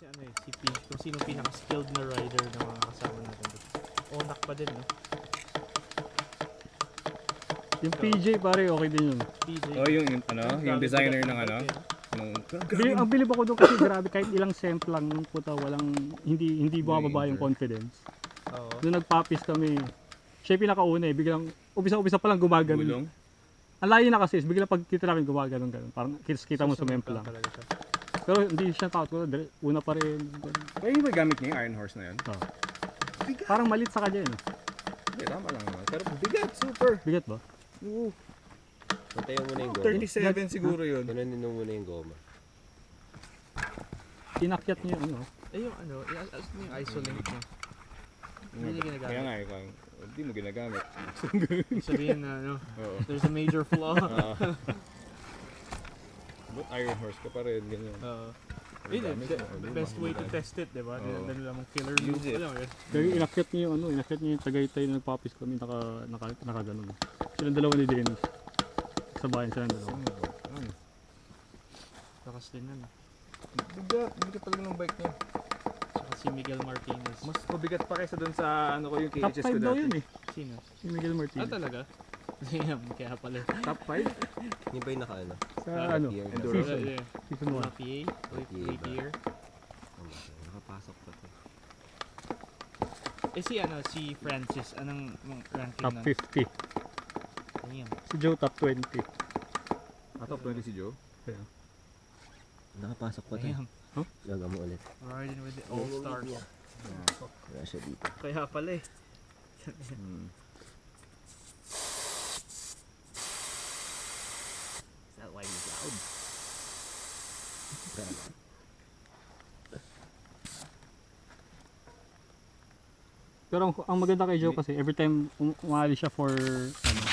si ano si Pidge, kung sino pinaka-skilled na rider na mga kasama natin dito. Onak pa din, no? Yung PJ pare, okay din yun. PJ. Oh, yung yung designer ng ano. Ang bilib ako doon kasi grabe, kahit ilang semp lang puta, walang, hindi bumababa yung confidence. Oo. Nung nagpapis kami, siya yung pinakauna eh, biglang, umpisa pa lang gumagano. Gulong. Ang layo na kasi, biglang pagkita namin gumagano ganun. Parang kita mo sumemp lang. Talaga siya. Pero hindi siya takot ko, una pa rin. Kaya yung gamit niya yung Iron Horse na yun. Oh. Parang malit sa kanya yun. Hindi, tama lang naman. Pero bigat, super. Bigat ba? Oo. Pantayin mo na yung goma. 37 siguro yun. Kunanin mo muna yung goma. Inakyat niya yung ano. Eh yung ano, yung isolate niya. Hindi niya Kaya ginagamit. nga, ikaw, hindi mo ginagamit. Ibig sabihin na ano, Oo. there's a major flaw. But Iron Horse ka pa rin, ganyan. Yun, Gamit mo, the best way to test it, diba? Oo. Dahil lang killer Use loop. it. Alam mo yun? Pero inakyat niya yung ano, inakyat niya yung Tagaytay na nagpapis kami, nakaganon. Silang dalawa ni Dennis. Sa bayan silang dalawa. Lakas din yan. Bigat talaga ng bike niya. Saka si Miguel Martinez. Mas mabigat pa kaysa dun sa ano ko yung Top KHS 5 ko daw dati. yun eh. Sino? Si Miguel Martinez. Talaga? Damn, kaya pala. Top 5? Yung ba yung naka-ano? Sa ano? Year na. Enduro. Season. Season 1. PA, late year. Nakapasok pa to. Eh si ano, si Francis, anong ranking Top na? 50. Damn. Si Joe top 20. Top 20 si Joe. Kaya. Nakapasok pa to. Damn. Gaga mo ulit. Riding with the all-stars. Wala siya dito. Kaya pala eh. Is that why he's loud? Pero ang maganda kay Joe kasi every time umalis siya for ano,